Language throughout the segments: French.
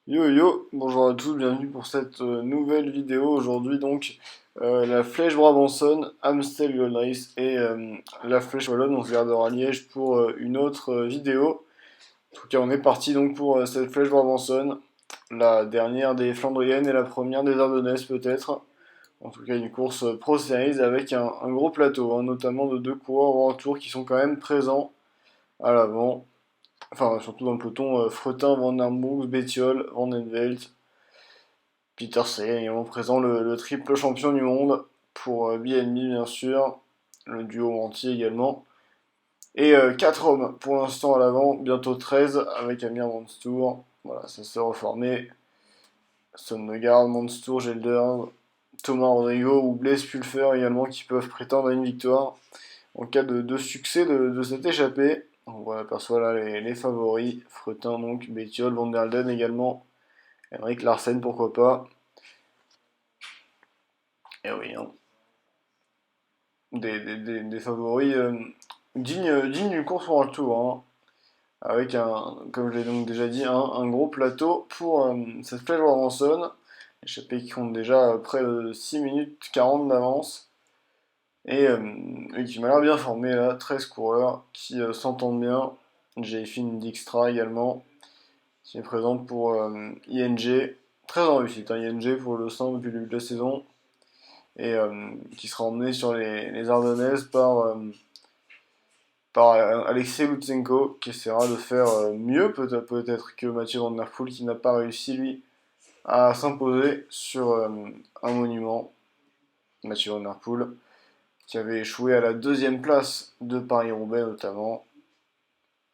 Yo yo, bonjour à tous, bienvenue pour cette nouvelle vidéo. Aujourd'hui donc la Flèche Brabançonne, Amstel Gold Race et la Flèche Wallonne. On se gardera Liège pour une autre vidéo. En tout cas on est parti donc pour cette Flèche Brabançonne, la dernière des Flandriennes et la première des Ardennaises peut-être. En tout cas une course Pro Series avec un gros plateau, hein, notamment de deux coureurs World Tour qui sont quand même présents à l'avant. Enfin surtout dans le peloton, Fretin, Van der Moek, Bettiol, Van den Velt. Peter Sagan également présent, le triple champion du monde pour BNB bien sûr, le duo entier également. Et 4 hommes pour l'instant à l'avant, bientôt 13 avec Amir Manstour. Voilà, ça s'est reformé. Sonnegaard, Manstour, Gelder, Thomas Rodrigo ou Blaise Pulfer également qui peuvent prétendre à une victoire en cas de succès de cette échappée. On aperçoit là les favoris, Fretin donc, Bettiol, Van der Elden également, Henrik Larsen pourquoi pas. Et oui, hein, des favoris dignes d'une course pour un tour, hein, avec comme je l'ai donc déjà dit, un gros plateau pour cette flèche Brabançonne. Échappée qui compte déjà près de 6 minutes 40 d'avance. Et qui m'a l'air bien formé là, 13 coureurs qui s'entendent bien. J'ai Finn Dijkstra également, qui est présente pour ING. Très en réussite, hein, ING pour le 100 depuis le début de la saison. Et qui sera emmené sur les Ardennaises par Alexei Lutsenko, qui essaiera de faire mieux peut-être que Mathieu Van Der Poel, qui n'a pas réussi, lui, à s'imposer sur un monument. Mathieu Van Der Poel, qui avait échoué à la deuxième place de Paris-Roubaix notamment.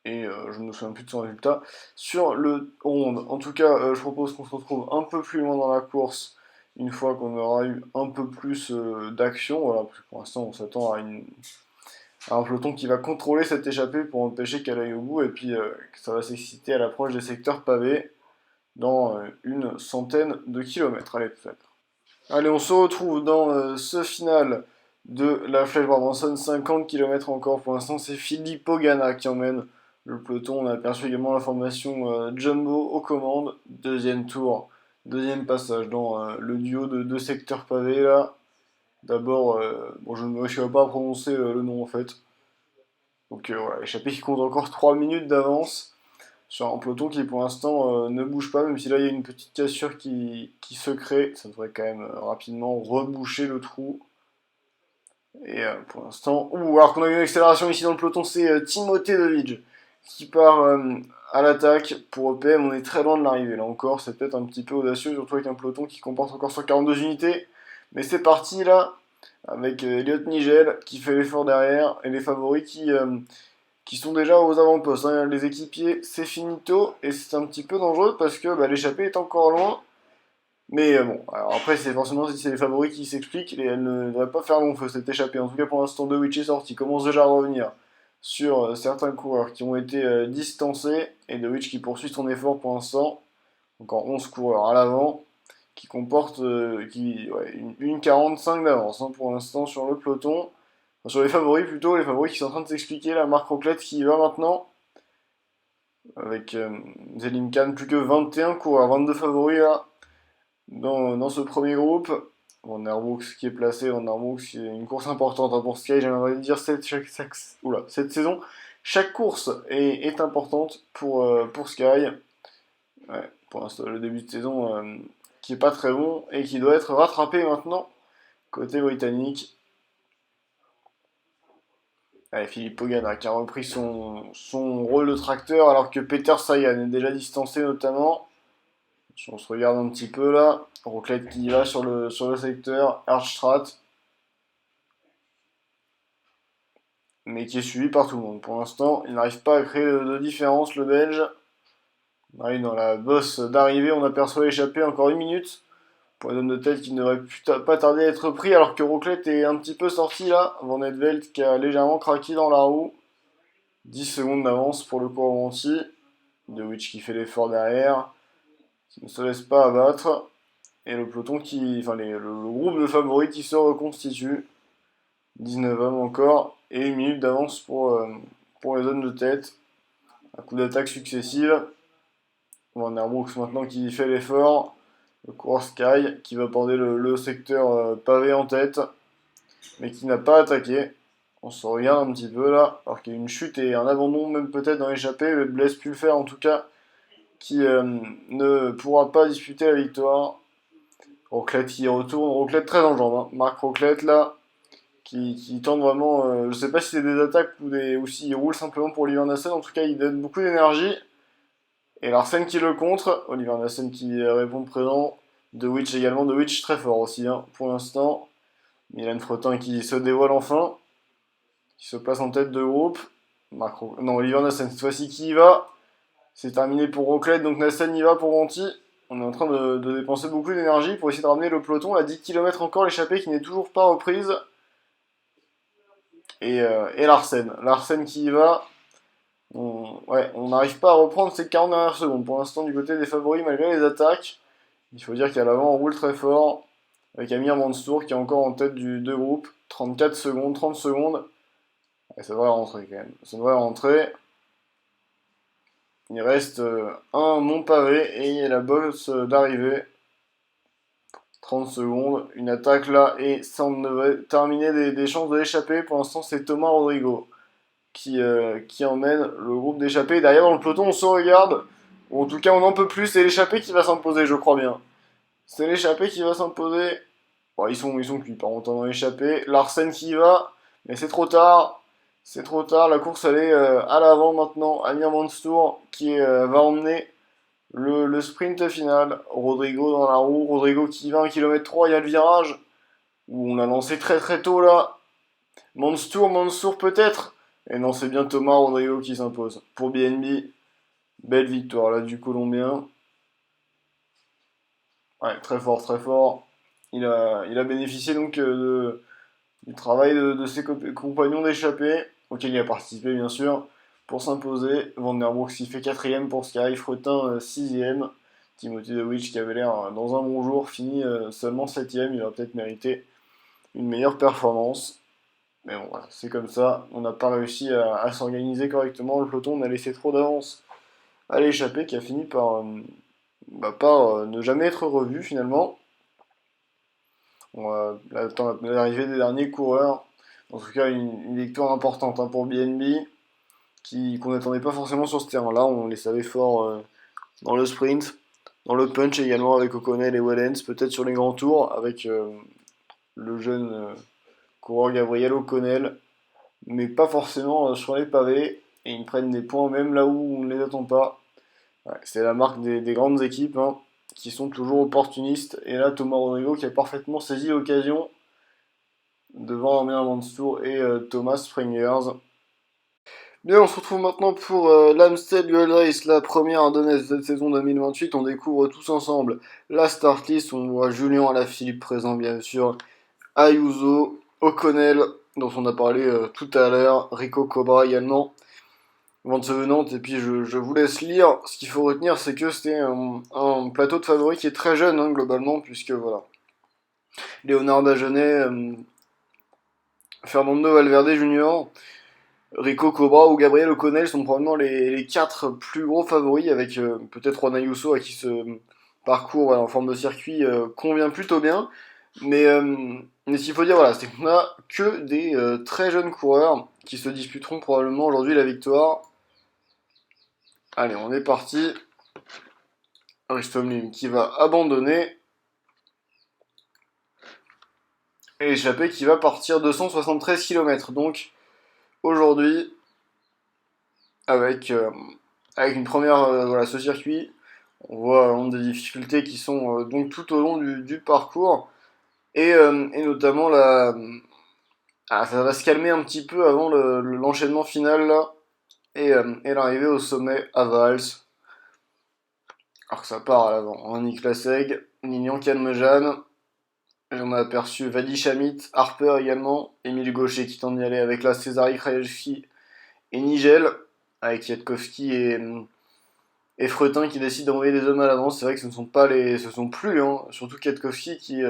Et je ne me souviens plus de son résultat sur le ronde. En tout cas, je propose qu'on se retrouve un peu plus loin dans la course une fois qu'on aura eu un peu plus d'action. Voilà, parce que pour l'instant, on s'attend à un peloton qui va contrôler cette échappée pour empêcher qu'elle aille au bout, et puis ça va s'exciter à l'approche des secteurs pavés dans une centaine de kilomètres. Allez, peut-être. Allez, on se retrouve dans ce final de la Flèche Brabançonne, 50 km encore. Pour l'instant, c'est Filippo Ganna qui emmène le peloton. On a aperçu également la formation Jumbo aux commandes. Deuxième tour, deuxième passage dans le duo de deux secteurs pavés là. D'abord, bon, je ne me risquerai pas à prononcer le nom en fait. Donc voilà, échappé qui compte encore 3 minutes d'avance sur un peloton qui pour l'instant ne bouge pas, même si là il y a une petite cassure qui se crée. Ça devrait quand même rapidement reboucher le trou. Et pour l'instant. Ouh, alors qu'on a eu une accélération ici dans le peloton, c'est Timothée Davidge qui part à l'attaque pour EPM. On est très loin de l'arrivée là encore. C'est peut-être un petit peu audacieux, surtout avec un peloton qui comporte encore 142 unités. Mais c'est parti là, avec Elliot Nigel qui fait l'effort derrière et les favoris qui sont déjà aux avant-postes, hein. Les équipiers, c'est finito et c'est un petit peu dangereux parce que bah, l'échappée est encore loin. Mais bon, alors après, c'est forcément si c'est les favoris qui s'expliquent, et elles ne devraient pas faire long feu cette échappée. En tout cas, pour l'instant, De Witch est sorti, commence déjà à revenir sur certains coureurs qui ont été distancés, et De Witch qui poursuit son effort pour l'instant. Encore 11 coureurs à l'avant, qui comportent ouais, une 45 d'avance hein, pour l'instant sur le peloton. Enfin, sur les favoris plutôt, les favoris qui sont en train de s'expliquer. La Marc Roclette qui y va maintenant, avec Zelim Khan, plus que 21 coureurs, 22 favoris là dans ce premier groupe. Van der Broek qui est placé, Van der Broek c'est une course importante hein, pour Sky, j'aimerais dire cette saison. Chaque course est importante pour Sky. Ouais, pour l'instant, le début de saison qui est pas très bon et qui doit être rattrapé maintenant côté britannique. Allez, Philippe Hogan qui a repris son rôle de tracteur alors que Peter Sagan est déjà distancé notamment. Si on se regarde un petit peu là, Rocklette qui y va sur le secteur, Archstrat, mais qui est suivi par tout le monde. Pour l'instant, il n'arrive pas à créer de différence, le Belge. On arrive dans la bosse d'arrivée, on aperçoit l'échappée, encore une minute. Pour les hommes de tête qui ne devrait pas tarder à être pris, alors que Rocklette est un petit peu sorti là. Van Edveld qui a légèrement craqué dans la roue. 10 secondes d'avance pour le coureur entier. De Witch qui fait l'effort derrière, qui ne se laisse pas abattre. Et le peloton enfin le groupe de favoris qui se reconstitue. 19 hommes encore, et une minute d'avance pour les hommes de tête. Un coup d'attaque successive. Van der Brooks maintenant qui fait l'effort. Le coureur Sky qui va border le secteur pavé en tête, mais qui n'a pas attaqué. On se regarde un petit peu là, alors qu'il y a une chute et un abandon même peut-être dans l'échappée. Le Blaise pu le faire en tout cas, qui ne pourra pas disputer la victoire. Roclette qui retourne, Roclette très en jambes, hein. Marc Roclette là, qui tente vraiment, je sais pas si c'est des attaques ou s'il roule simplement pour Oliver Nassen, en tout cas il donne beaucoup d'énergie. Et Larsen qui le contre, Oliver Nassen qui répond présent, De Witch également, De Witch très fort aussi hein, pour l'instant. Milan Fretin qui se dévoile enfin, qui se place en tête de groupe. Non, Oliver Nassen cette fois-ci qui y va. C'est terminé pour Roclette, donc Nassen y va pour Monty. On est en train de dépenser beaucoup d'énergie pour essayer de ramener le peloton à 10 km encore, l'échappée qui n'est toujours pas reprise. Et Larsen. Larsen qui y va. On n'arrive pas à reprendre ces 40 dernières secondes. Pour l'instant, du côté des favoris, malgré les attaques. Il faut dire qu'à l'avant, on roule très fort. Avec Amir Mansour qui est encore en tête du deux groupes. 34 secondes, 30 secondes. Et ça devrait rentrer quand même. Ça devrait rentrer. Il reste un mont pavé et la bosse d'arrivée. 30 secondes, une attaque là et ça on devrait terminer des chances de l'échapper. Pour l'instant c'est Thomas Rodrigo qui emmène le groupe d'échappés. Derrière dans le peloton on se regarde, ou en tout cas on en peut plus, c'est l'échappé qui va s'imposer je crois bien. C'est l'échappé qui va s'imposer. Bon, ils sont cuits par contre dans l'échappé. Larsen qui y va, mais c'est trop tard. C'est trop tard, la course elle est à l'avant maintenant. Amir Mansour qui va emmener le sprint final. Rodrigo dans la roue, Rodrigo qui va 1 km 3, il y a le virage où on a lancé très très tôt là. Mansour peut-être. Et non, c'est bien Thomas Rodrigo qui s'impose. Pour BNB, belle victoire là du Colombien. Ouais, très fort, très fort. Il a bénéficié donc du travail de ses compagnons d'échappée, auquel il a participé bien sûr, pour s'imposer. Van der Broek s'y fait 4ème pour Sky, Fretin 6ème. Timothy De Witch qui avait l'air dans un bon jour, finit seulement 7ème, il aurait peut-être mérité une meilleure performance. Mais bon, voilà, c'est comme ça, on n'a pas réussi à s'organiser correctement, le peloton on a laissé trop d'avance à l'échappée qui a fini par ne jamais être revu finalement. On attend l'arrivée des derniers coureurs. En tout cas, une victoire importante hein, pour BNB, qu'on n'attendait pas forcément sur ce terrain-là. On les savait forts dans le sprint, dans le punch également avec O'Connell et Wellens, peut-être sur les grands tours avec le jeune coureur Gabriel O'Connell, mais pas forcément sur les pavés. Et ils prennent des points même là où on ne les attend pas. Ouais, c'est la marque des grandes équipes hein, qui sont toujours opportunistes. Et là, Thomas Rodrigo qui a parfaitement saisi l'occasion devant Amir Mansour et Thomas Springers. Bien, on se retrouve maintenant pour l'Amstel Gold Race, la première ardennaise de cette saison 2028. On découvre tous ensemble la start list. On voit Julien Alaphilippe présent, bien sûr, Ayuso, O'Connell, dont on a parlé tout à l'heure, Rico Cobra également, Vente Venante. Et puis je vous laisse lire. Ce qu'il faut retenir, c'est que c'était un plateau de favoris qui est très jeune, hein, globalement, puisque voilà. Léonard Dagenet, Fernando Valverde Junior, Rico Cobra ou Gabriel O'Connell sont probablement les 4 plus gros favoris, avec peut-être Juan Ayuso à qui ce parcours voilà, en forme de circuit convient plutôt bien. Mais ce qu'il faut dire, voilà, c'est qu'on a que des très jeunes coureurs qui se disputeront probablement aujourd'hui la victoire. Allez, on est parti. Ristomlim qui va abandonner. Et l'échappée qui va partir 273 km. Donc, aujourd'hui, avec une première, voilà, ce circuit, on voit des difficultés qui sont donc tout au long du parcours. Et notamment, ça va se calmer un petit peu avant l'enchaînement final, là. Et l'arrivée au sommet à Vals. Alors que ça part à l'avant. Hein, Niklas Seg, Ninian Kalmejan. J'en ai aperçu Vadi Chamit, Harper également, Émile Gaucher qui tente d'y aller avec la Césari Krajewski et Nigel, avec Yatkowski et Fretin qui décident d'envoyer des hommes à l'avance. C'est vrai que ce ne sont plus, hein, surtout Kwiatkowski qui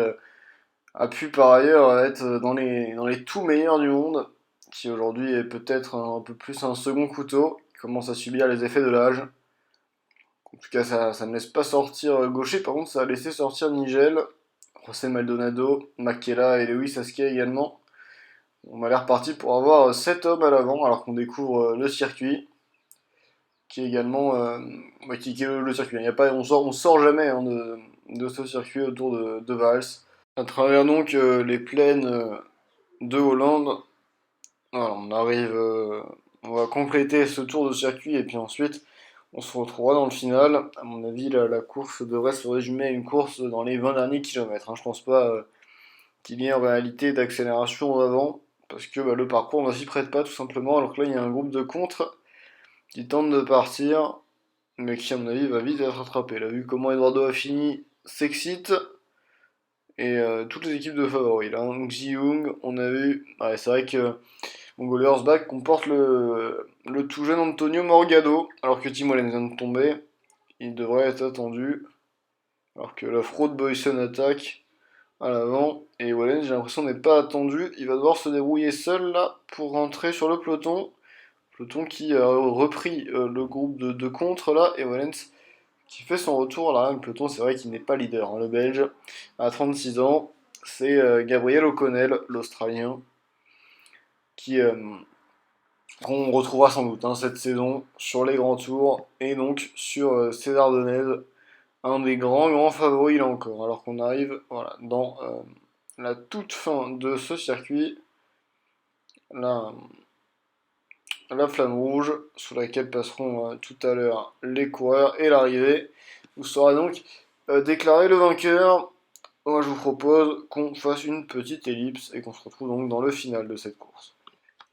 a pu par ailleurs être dans les tout meilleurs du monde, qui aujourd'hui est peut-être un peu plus un second couteau, qui commence à subir les effets de l'âge. En tout cas, ça ne laisse pas sortir Gaucher. Par contre, ça a laissé sortir Nigel, José Maldonado, Makela et Lewis Asquet également. On a l'air parti pour avoir 7 hommes à l'avant, alors qu'on découvre le circuit, qui est également qui est le circuit. Il y a pas, on sort jamais hein, de ce circuit autour de Valls. À travers donc les plaines de Hollande, voilà, on va compléter ce tour de circuit et puis ensuite on se retrouvera dans le final. À mon avis, la course devrait se résumer à une course dans les 20 derniers kilomètres. Hein. Je pense pas qu'il y ait en réalité d'accélération avant, parce que le parcours ne s'y prête pas tout simplement, alors que là il y a un groupe de contre qui tente de partir, mais qui à mon avis va vite être rattrapé. Là, vu comment Eduardo Affini s'excite, et toutes les équipes de favoris. Là, Xi Young, on a vu, ouais, c'est vrai que Mongolian Horseback comporte le tout jeune Antonio Morgado, alors que Tim Wallens vient de tomber. Il devrait être attendu, alors que la fraude Boyson attaque à l'avant, et Wallens, j'ai l'impression, n'est pas attendu. Il va devoir se débrouiller seul là pour rentrer sur le peloton. Peloton qui a repris le groupe de contre là, et Wallens qui fait son retour là. Le peloton, c'est vrai qu'il n'est pas leader, hein, le Belge, à 36 ans. C'est Gabriel O'Connell, l'Australien, qui qu'on retrouvera sans doute hein, cette saison sur les grands tours et donc sur ces Ardennaises, un des grands favoris là encore. Alors qu'on arrive voilà, dans la toute fin de ce circuit, la, la flamme rouge sous laquelle passeront tout à l'heure les coureurs et l'arrivée, vous sera donc déclaré le vainqueur. Moi je vous propose qu'on fasse une petite ellipse et qu'on se retrouve donc dans le final de cette course.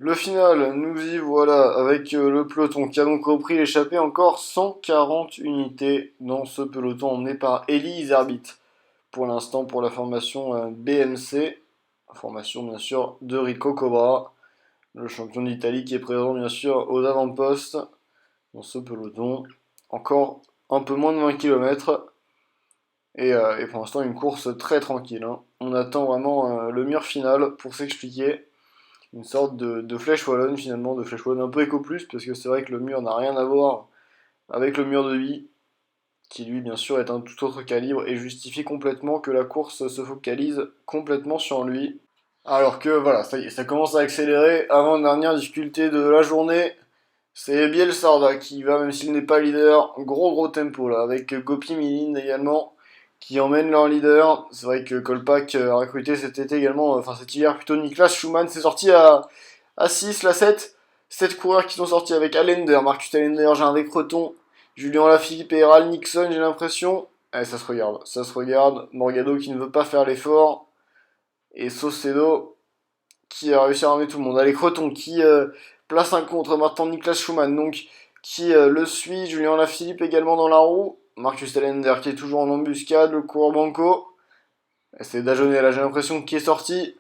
Le final, nous y voilà avec le peloton qui a donc repris l'échappée, encore 140 unités dans ce peloton emmené par Eli Iserbyt pour l'instant pour la formation BMC, formation bien sûr de Rico Cobra, le champion d'Italie qui est présent bien sûr aux avant-postes dans ce peloton. Encore un peu moins de 20 km et pour l'instant une course très tranquille. Hein. On attend vraiment le mur final pour s'expliquer. Une sorte de flèche wallonne finalement, de flèche wallonne un peu éco plus, parce que c'est vrai que le mur n'a rien à voir avec le mur de vie, qui lui bien sûr est un tout autre calibre et justifie complètement que la course se focalise complètement sur lui. Alors que voilà, ça y est, ça commence à accélérer. Avant-dernière difficulté de la journée, c'est Bielsarda qui va, même s'il n'est pas leader, gros tempo là, avec Gopi Milin également, qui emmène leur leader. C'est vrai que Kolpak a recruté cet été également, enfin cet hiver plutôt, Niklas Schumann. C'est sorti à 6, la 7. 7 coureurs qui sont sortis avec Allender, Marcus Allender, j'ai un Creton, Julien Lafilippe et Ral Nixon, j'ai l'impression. Eh, ça se regarde. Morgado qui ne veut pas faire l'effort. Et Saucedo qui a réussi à ramener tout le monde. Allez, Creton qui place un contre Martin Niklas Schumann, donc qui le suit. Julien Lafilippe également dans la roue. Marcus Allender qui est toujours en embuscade, le coureur Banco. C'est Dagenet là, j'ai l'impression qu'il est sorti.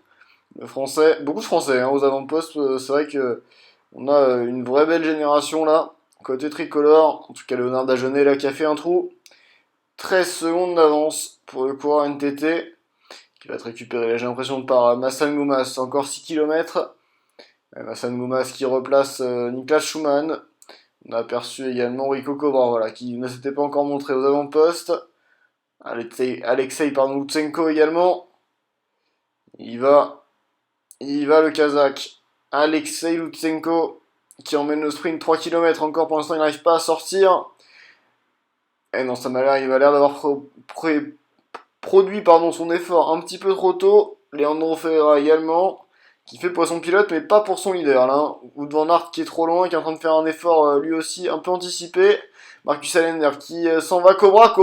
Le français, beaucoup de français hein, aux avant-postes. C'est vrai que on a une vraie belle génération là. Côté tricolore, en tout cas Léonard Dagenet là qui a fait un trou. 13 secondes d'avance pour le coureur NTT. Qui va être récupéré là, j'ai l'impression, par Massan Goumas. Encore 6 km. Massan Goumas qui replace Niklas Schumann. On a aperçu également Rico Cobra, voilà, qui ne s'était pas encore montré aux avant-postes. Alexei Lutsenko également. Il va le Kazakh. Alexei Lutsenko qui emmène le sprint 3 km encore. Pour l'instant, il n'arrive pas à sortir. Et non, ça m'a l'air, il va l'air d'avoir produit son effort un petit peu trop tôt. Leandro Ferreira également, qui fait poisson pilote, mais pas pour son leader. Là. Wout van Aert qui est trop loin, qui est en train de faire un effort lui aussi un peu anticipé. Marcus Allender qui s'en va. Cobra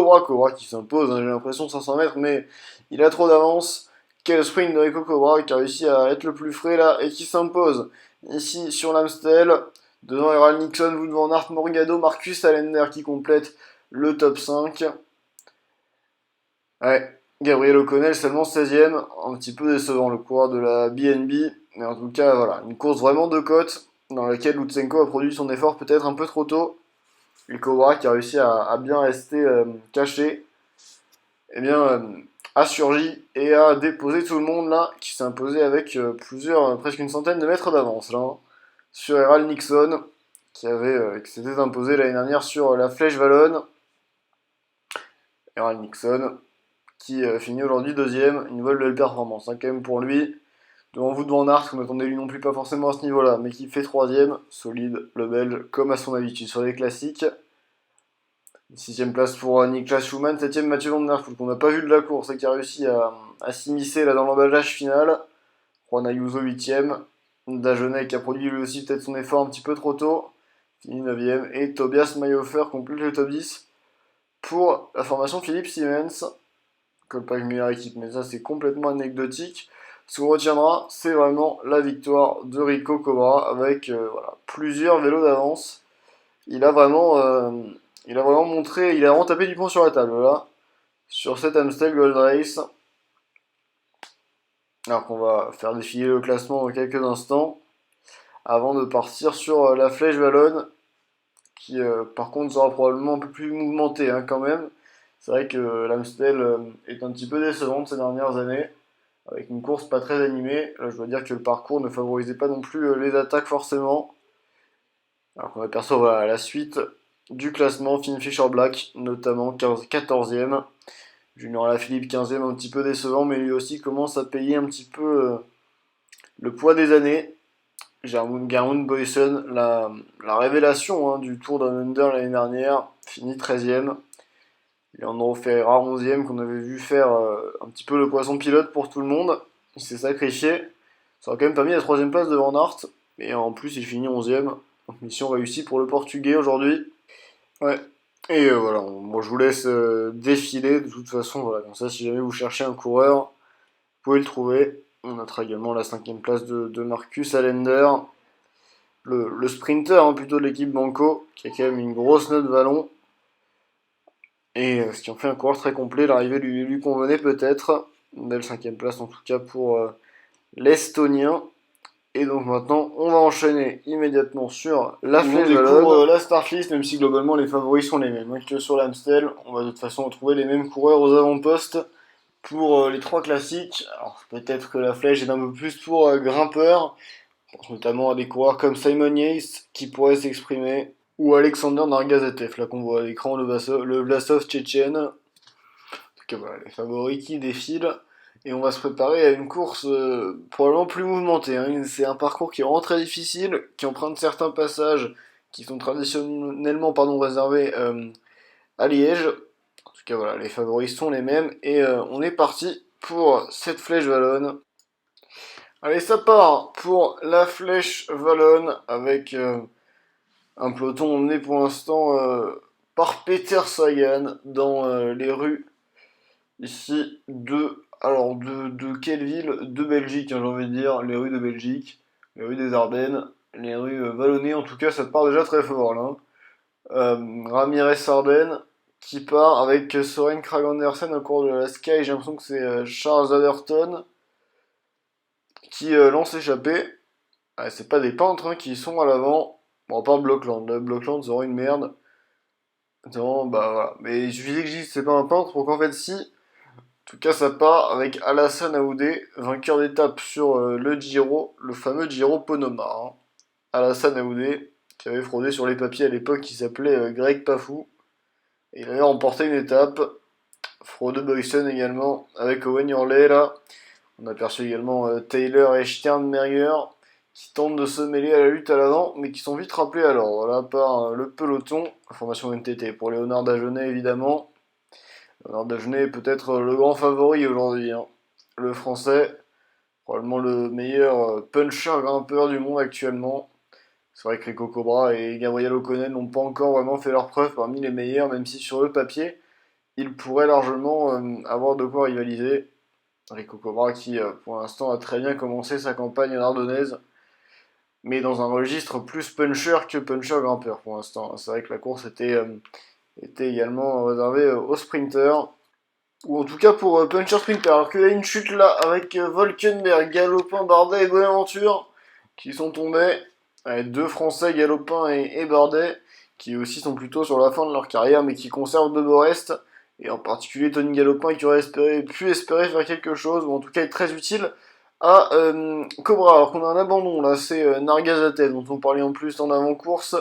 qui s'impose, hein, j'ai l'impression, 500 mètres, mais il a trop d'avance. Quel sprint de Rico Cobra qui a réussi à être le plus frais là et qui s'impose ici sur l'Amstel. Devant Ral Nixon, Wout van Aert, Morgado, Marcus Allender qui complète le top 5. Ouais, Gabriel O'Connell seulement 16ème, un petit peu décevant le coureur de la BNB, mais en tout cas voilà, une course vraiment de cote dans laquelle Lutsenko a produit son effort peut-être un peu trop tôt. Le Cobra qui a réussi à bien rester caché, eh bien a surgi et a déposé tout le monde là, qui s'est imposé avec presque une centaine de mètres d'avance là, hein, sur Ral Nixon, qui s'était imposé l'année dernière sur la Flèche Wallonne. Earl Nixon, qui finit aujourd'hui deuxième, une nouvelle belle performance, hein, quand même pour lui. Devant Wout van Aert, qu'on n'attendait lui non plus pas forcément à ce niveau-là, mais qui fait troisième, solide, le Belge, comme à son habitude sur les classiques. Sixième place pour Niklas Schumann, septième Mathieu Van Der Poel, qu'on n'a pas vu de la course et qui a réussi à s'immiscer là dans l'emballage final. Juan Ayuso huitième, Dagenet qui a produit lui aussi peut-être son effort un petit peu trop tôt, fini neuvième, et Tobias Mayhofer complète le top 10 pour la formation Philippe Siemens. Colpack meilleure équipe, mais ça c'est complètement anecdotique. Ce qu'on retiendra, c'est vraiment la victoire de Rico Cobra avec plusieurs vélos d'avance. Il a vraiment, montré, il a vraiment tapé du poing sur la table là, sur cette Amstel Gold Race. Alors qu'on va faire défiler le classement dans quelques instants, avant de partir sur la Flèche Wallonne, qui par contre sera probablement un peu plus mouvementée hein, quand même. C'est vrai que l'Amstel est un petit peu décevante ces dernières années, avec une course pas très animée. Là, je dois dire que le parcours ne favorisait pas non plus les attaques forcément. Alors qu'on aperçoit la suite du classement, Finn Fisher Black, notamment 14e. Junior Alaphilippe 15e, un petit peu décevant, mais lui aussi commence à payer un petit peu le poids des années. Garmund Boyson, la révélation hein, du Tour Down Under l'année dernière, finit 13e. Leandro Ferreira 11e, qu'on avait vu faire un petit peu le poisson pilote pour tout le monde. Il s'est sacrifié. Ça aurait quand même pas mis la 3ème place de Van Aert. Et en plus, il finit 11e. Donc, mission réussie pour le Portugais aujourd'hui. Ouais. Et voilà, moi je vous laisse défiler. De toute façon, voilà, comme ça, si jamais vous cherchez un coureur, vous pouvez le trouver. On notera également la 5ème place de Marcus Allender. Le sprinter hein, plutôt de l'équipe Banco, qui a quand même une grosse note vallon. Et ce qui en fait un coureur très complet, l'arrivée lui convenait peut-être. Une belle 5ème place en tout cas pour l'Estonien. Et donc maintenant, on va enchaîner immédiatement sur la Flèche Wallonne. La start-list, même si globalement les favoris sont les mêmes hein, que sur l'Amstel. On va de toute façon retrouver les mêmes coureurs aux avant-postes pour les 3 classiques. Alors peut-être que la Flèche est un peu plus pour grimpeurs. Je pense notamment à des coureurs comme Simon Yates qui pourraient s'exprimer. Ou Alexander Nargazetev, là qu'on voit à l'écran, le Vlasov tchétchène. En tout cas voilà, les favoris qui défilent. Et on va se préparer à une course probablement plus mouvementée. Hein. C'est un parcours qui est vraiment très difficile, qui emprunte certains passages qui sont traditionnellement réservés à Liège. En tout cas voilà, les favoris sont les mêmes. Et on est parti pour cette Flèche Wallonne. Allez, ça part pour la Flèche Wallonne avec un peloton emmené pour l'instant par Peter Sagan dans les rues ici de quelle ville? De Belgique, hein, j'ai envie de dire, les rues de Belgique, les rues des Ardennes, les rues vallonnées, en tout cas ça part déjà très fort là. Ramirez Ardennes qui part avec Søren Kragh Andersen au cours de la Sky, j'ai l'impression que c'est Charles Aderton qui lance l'échappée. Ouais, c'est pas des peintres hein, qui sont à l'avant. Bon, à part Blockland. Là, Blockland, c'est vraiment une merde. Non, bah voilà. Mais il suffisait que je dise que c'est pas un peintre pour qu'en fait, si. En tout cas, ça part avec Alassane Aoudé, vainqueur d'étape sur le Giro, le fameux Giro Ponoma. Hein. Alassane Aoudé, qui avait fraudé sur les papiers à l'époque, qui s'appelait Greg Pafou. Et il avait remporté une étape. Frode Boyson également, avec Owen Hurley là. On a aperçu également Taylor et Sternberger qui tentent de se mêler à la lutte à l'avant, mais qui sont vite rappelés à l'ordre, là, par le peloton, la formation NTT, pour Léonard Dagenet, évidemment. Léonard Dagenet est peut-être le grand favori aujourd'hui, hein. Le français, probablement le meilleur puncher grimpeur du monde actuellement. C'est vrai que Rico Cobra et Gabriel O'Connell n'ont pas encore vraiment fait leur preuve parmi les meilleurs, même si sur le papier, ils pourraient largement avoir de quoi rivaliser. Rico Cobra qui, pour l'instant, a très bien commencé sa campagne en ardennaise, mais dans un registre plus puncher que puncher grimpeur pour l'instant. C'est vrai que la course était également réservée aux sprinters, ou en tout cas pour puncher sprinter. Alors qu'il y a une chute là avec Volkenberg, Galopin, Bardet et Bonaventure qui sont tombés. Deux Français, Galopin et Bardet, qui aussi sont plutôt sur la fin de leur carrière, mais qui conservent de beaux restes. Et en particulier Tony Galopin qui aurait pu espérer faire quelque chose, ou en tout cas être très utile à Cobra. Alors qu'on a un abandon là, c'est Nargazatev dont on parlait en plus en avant-course,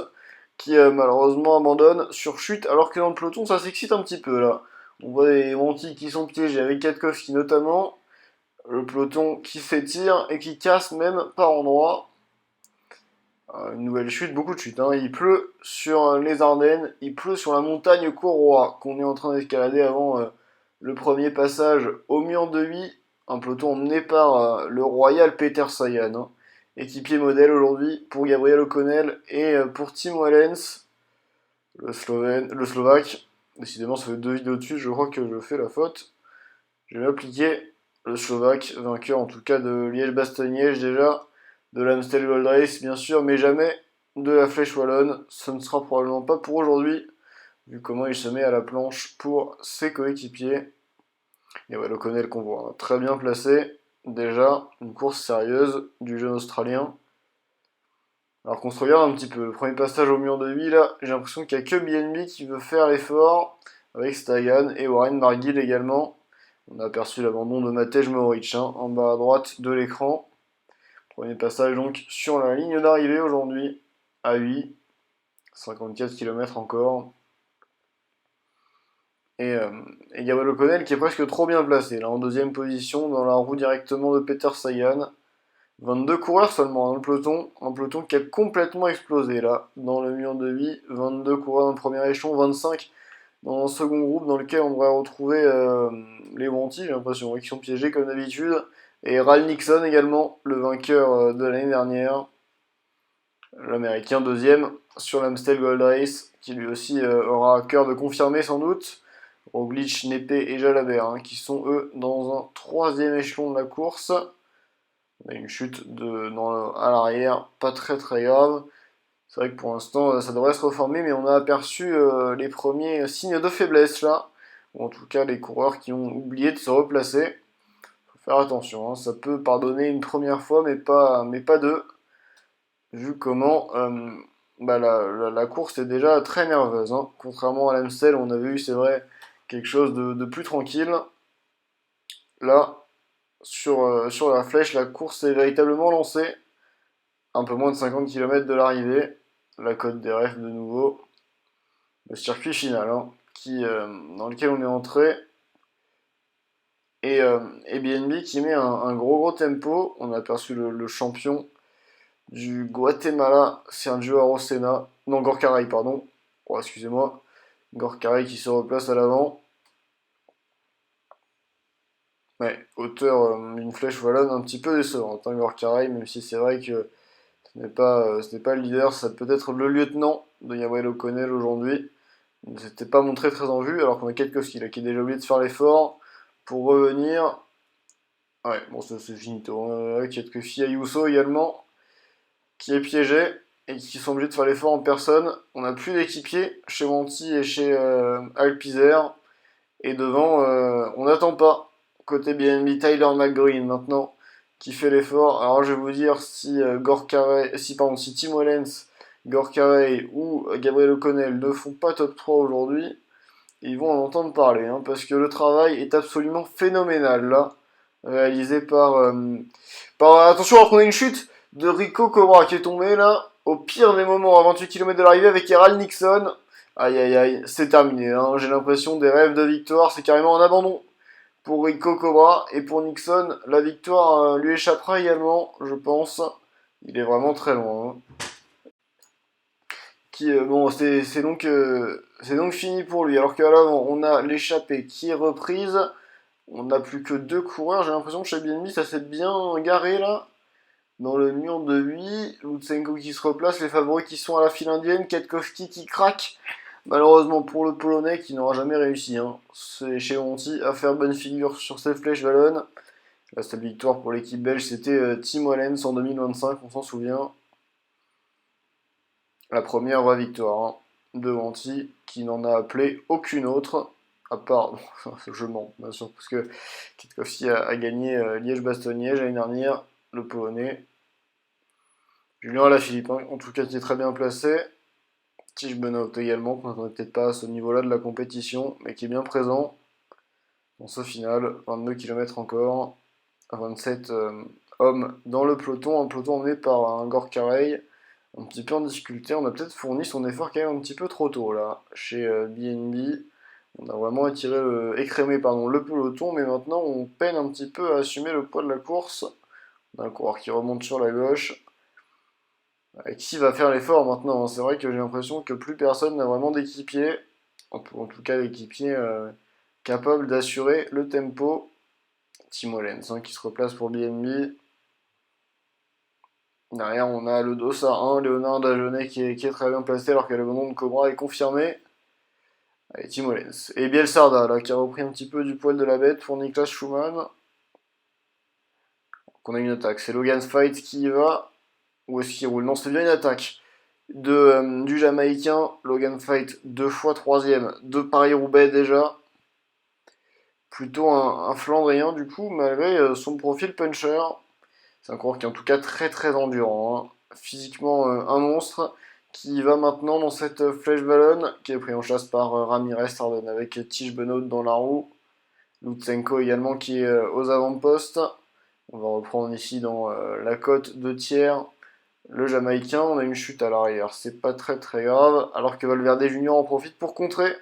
qui malheureusement abandonne sur chute, alors que dans le peloton ça s'excite un petit peu là. On voit les Wanty qui sont piégés avec Katkowski notamment. Le peloton qui s'étire et qui casse même par endroits. Une nouvelle chute, beaucoup de chutes, hein. Il pleut sur les Ardennes, il pleut sur la montagne Courroie qu'on est en train d'escalader avant le premier passage au mur de Huy, un peloton emmené par le Royal Peter Sagan, hein. Équipier modèle aujourd'hui pour Gabriel O'Connell et pour Tim Wellens, le Slovaque. Décidément, ça fait 2 vidéos de suite, je crois que je fais la faute. Je vais appliquer le Slovaque, vainqueur en tout cas de Liège-Bastogne-Liège déjà, de l'Amstel Gold Race bien sûr, mais jamais de la Flèche Wallonne. Ce ne sera probablement pas pour aujourd'hui, vu comment il se met à la planche pour ses coéquipiers. Et ouais, O'Connell qu'on voit, hein, très bien placé. Déjà, une course sérieuse du jeune Australien. Alors qu'on se regarde un petit peu, le premier passage au mur de Huy, là, j'ai l'impression qu'il n'y a que BNB qui veut faire l'effort, avec Stagan et Warren Barguil également. On a aperçu l'abandon de Matej Mohoric, hein, en bas à droite de l'écran. Premier passage donc sur la ligne d'arrivée aujourd'hui, à Huy, 54 km encore. Et Gabriel O'Connell qui est presque trop bien placé, là en deuxième position, dans la roue directement de Peter Sagan. 22 coureurs seulement dans le peloton, un peloton qui a complètement explosé là, dans le mur de Huy. 22 coureurs dans le premier échelon, 25 dans le second groupe dans lequel on devrait retrouver les Wanty, j'ai l'impression, qui sont piégés comme d'habitude. Et Ral Nixon également, le vainqueur de l'année dernière, l'américain deuxième sur l'Amstel Gold Race, qui lui aussi aura à cœur de confirmer sans doute. Roglic, Nepé et Jalabert, hein, qui sont eux dans un troisième échelon de la course. On a une chute à l'arrière, pas très très grave. C'est vrai que pour l'instant ça devrait se reformer, mais on a aperçu les premiers signes de faiblesse là, ou en tout cas les coureurs qui ont oublié de se replacer. Faut faire attention, hein, ça peut pardonner une première fois, mais pas deux, vu comment la course est déjà très nerveuse, hein. Contrairement à l'Amstel, on avait eu, c'est vrai, quelque chose de plus tranquille. Là, sur la flèche, la course est véritablement lancée. Un peu moins de 50 km de l'arrivée. La côte des Refs de nouveau. Le circuit final, hein, dans lequel on est entré. Et BNB qui met un gros tempo. On a aperçu le champion du Guatemala, Sergio Arocena. Non, Gorkaray, pardon. Oh, excusez-moi. Gorkaray qui se replace à l'avant. Ouais, hauteur d'une flèche wallonne un petit peu décevante, hein, Gorkaray, même si c'est vrai que ce n'est pas le leader, ça peut être le lieutenant de Gabriel O'Connell aujourd'hui. Il ne s'était pas montré très en vue, alors qu'on a Ketkowski là, qui est déjà oublié de faire l'effort pour revenir. Ouais, bon, ça c'est finito, hein. Ketkowski, Ayuso également, qui est piégé et qui sont obligés de faire l'effort en personne. On n'a plus d'équipiers chez Wanty et chez Alpizer. Et devant, on n'attend pas. Côté BNB, Tyler McGreen maintenant qui fait l'effort. Alors je vais vous dire si si Tim Wellens, Gorkaray ou Gabriel O'Connell ne font pas top 3 aujourd'hui, ils vont en entendre parler, hein, parce que le travail est absolument phénoménal là, réalisé attention, alors qu'on a une chute de Rico Cobra qui est tombé là, au pire des moments, à 28 km de l'arrivée avec Ral Nixon. Aïe aïe aïe, c'est terminé, hein. J'ai l'impression des rêves de victoire, c'est carrément un abandon pour Rico Cobra. Et pour Nixon, la victoire lui échappera également, je pense. Il est vraiment très loin, hein. Bon, c'est donc fini pour lui. Alors qu'à l'avant, on a l'échappée qui est reprise. On n'a plus que 2 coureurs. J'ai l'impression que chez BNB, ça s'est bien garé là. Dans le mur de Huy, Lutsenko qui se replace, les favoris qui sont à la file indienne, Ketkowski qui craque. Malheureusement pour le Polonais qui n'aura jamais réussi, hein. C'est chez Wanty à faire bonne figure sur cette flèche wallonne. La seule victoire pour l'équipe belge, c'était Tim Wellens en 2025, on s'en souvient. La première vraie victoire, hein, de Wanty, qui n'en a appelé aucune autre, à part, je mens, bien sûr, parce que Ketkowski a gagné Liège-Bastogne-Liège l'année dernière, le Polonais. Julien Alaphilippe, hein, en tout cas, qui est très bien placé. Tige Benoît également, qu'on n'attendait peut-être pas à ce niveau-là de la compétition, mais qui est bien présent dans ce final. 22 km encore, 27 hommes dans le peloton, un peloton emmené par un Gorkaray, un petit peu en difficulté. On a peut-être fourni son effort quand même un petit peu trop tôt là, chez BNB. On a vraiment écrémé le peloton, mais maintenant on peine un petit peu à assumer le poids de la course. On a un coureur qui remonte sur la gauche. Qui va faire l'effort maintenant, hein. C'est vrai que j'ai l'impression que plus personne n'a vraiment d'équipier, en tout cas d'équipier capable d'assurer le tempo. Timo Lenz qui se replace pour BNB. Derrière, on a le Dossa 1, Léonard Dagenet qui est très bien placé alors que l'abandon de Cobra est confirmé. Allez, Timo Lenz. Et Bielsarda, là, qui a repris un petit peu du poil de la bête pour Niklas Schumann. Donc on a une attaque. C'est Logan Fight qui y va. Ou est-ce qu'il roule? Non, c'est bien une attaque du Jamaïcain. Logan Fight, 2 fois troisième de Paris-Roubaix déjà. Plutôt un Flandrien du coup, malgré son profil puncher. C'est un coureur qui est en tout cas très très endurant, hein. Physiquement un monstre, qui va maintenant dans cette flèche ballonne, qui est pris en chasse par Ramirez Sarden avec Tige Benoît dans la roue. Lutsenko également qui est aux avant-postes. On va reprendre ici dans la côte de tiers. Le Jamaïcain, on a une chute à l'arrière, c'est pas très très grave, alors que Valverde Junior en profite pour contrer.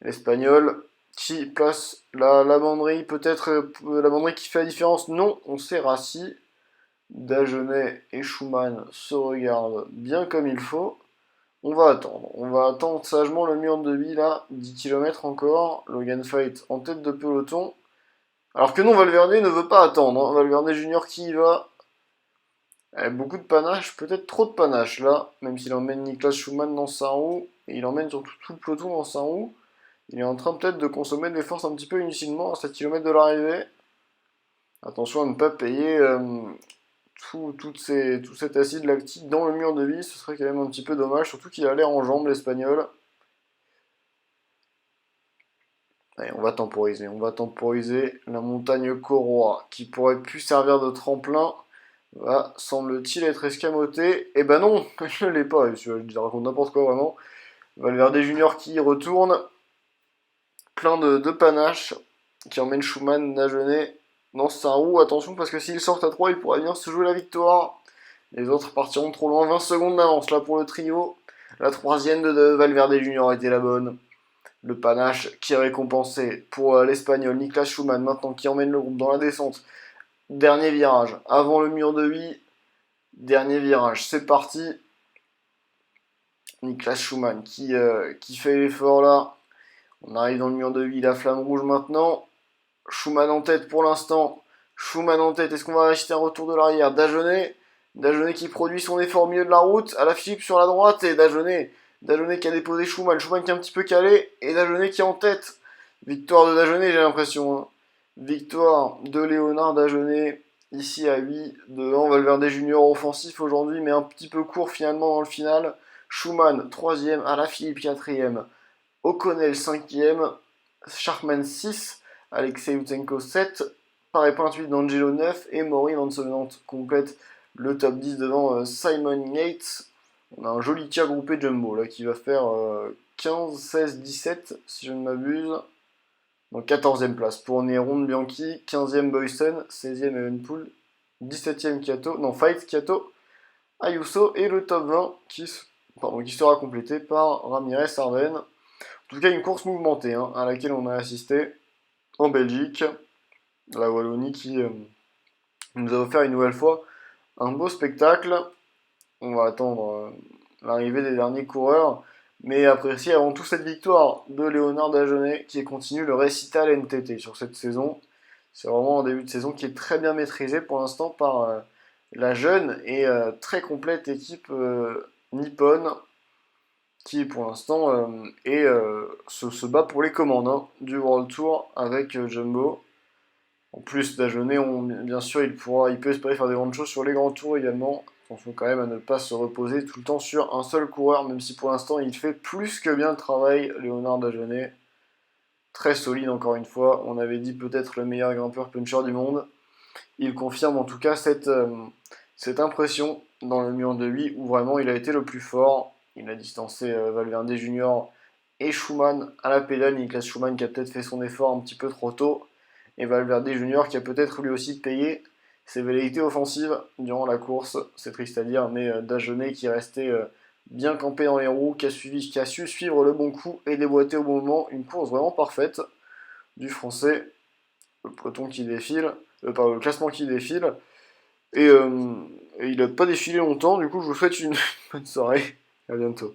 L'Espagnol qui place la banderie, peut-être la banderie qui fait la différence. Non, on sait Rassi. Dagenet et Schumann se regardent bien comme il faut. On va attendre sagement le mur de vie là, 10 km encore. Logan Fight en tête de peloton. Alors que non, Valverde ne veut pas attendre, hein. Valverde Junior qui y va. Beaucoup de panache, peut-être trop de panache là, même s'il emmène Niklas Schumann dans sa roue, et il emmène surtout tout le peloton dans sa roue. Il est en train peut-être de consommer des forces un petit peu inutilement à 7 km de l'arrivée. Attention à ne pas payer tout cet acide lactique dans le mur de vie, ce serait quand même un petit peu dommage, surtout qu'il a l'air en jambes l'Espagnol. Allez, on va temporiser la montagne Corroa, qui pourrait plus servir de tremplin, va, semble-t-il, être escamotée. Eh ben non, je ne l'ai pas, je raconte n'importe quoi vraiment. Valverde Junior qui y retourne, plein de panache, qui emmène Schumann, Dagenet dans sa roue. Attention, parce que s'ils sortent à 3, il pourrait bien se jouer la victoire. Les autres partiront trop loin, 20 secondes d'avance là pour le trio. La troisième de Valverde Junior était la bonne. Le panache qui est récompensé pour l'Espagnol Niklas Schumann maintenant qui emmène le groupe dans la descente. Dernier virage, avant le mur de 8. Dernier virage, c'est parti. Niklas Schumann qui fait l'effort là. On arrive dans le mur de 8, la flamme rouge maintenant. Schumann en tête pour l'instant. Schumann en tête, est-ce qu'on va acheter un retour de l'arrière? Dagenet qui produit son effort au milieu de la route. À la Philippe sur la droite et Dagenet qui a déposé Schumann. Schumann qui est un petit peu calé et Dagenet qui est en tête. Victoire de Dagenet, j'ai l'impression, hein. Victoire de Léonard Dagenet. Ici à 8 devant Valverde Junior offensif aujourd'hui, mais un petit peu court finalement dans le final. Schumann 3ème, à la Philippe 4ème. O'Connell 5ème. Sharkman 6. Alexei Lutsenko 7. Paré-Pointe 8 d'Angelo 9. Et Maury Van Sonant complète le top 10 devant Simon Yates. On a un joli tir groupé jumbo là qui va faire 15, 16, 17 si je ne m'abuse. Donc 14ème place pour Néron Bianchi, 15ème Boyson, 16ème Evenpool, 17ème Kiato, non Fight Kiato, Ayuso et le top 20 qui sera complété par Ramirez Sarden. En tout cas une course mouvementée hein, à laquelle on a assisté en Belgique. La Wallonie qui nous a offert une nouvelle fois un beau spectacle. On va attendre l'arrivée des derniers coureurs. Mais apprécier avant tout cette victoire de Léonard Dagenet qui continue le récital NTT sur cette saison. C'est vraiment un début de saison qui est très bien maîtrisé pour l'instant par la jeune et très complète équipe nippone qui pour l'instant se bat pour les commandes hein, du World Tour avec Jumbo. En plus, Dagenet, bien sûr, il peut espérer faire des grandes choses sur les grands tours également. Attention quand même à ne pas se reposer tout le temps sur un seul coureur, même si pour l'instant il fait plus que bien le travail, Léonard Dagenet. Très solide encore une fois, on avait dit peut-être le meilleur grimpeur puncher du monde. Il confirme en tout cas cette impression dans le mur de 8 où vraiment il a été le plus fort. Il a distancé Valverde Junior et Schumann à la pédale. Niklas Schumann qui a peut-être fait son effort un petit peu trop tôt. Et Valverde Junior qui a peut-être lui aussi payé ses velléités offensives durant la course, c'est triste à dire, mais Dagenet qui restait bien campé dans les roues, qui a su suivre le bon coup et déboîter au bon moment. Une course vraiment parfaite du Français. Le peloton qui défile, pardon, le classement qui défile. Et, euh, et il n'a pas défilé longtemps, du coup je vous souhaite une bonne soirée. À bientôt.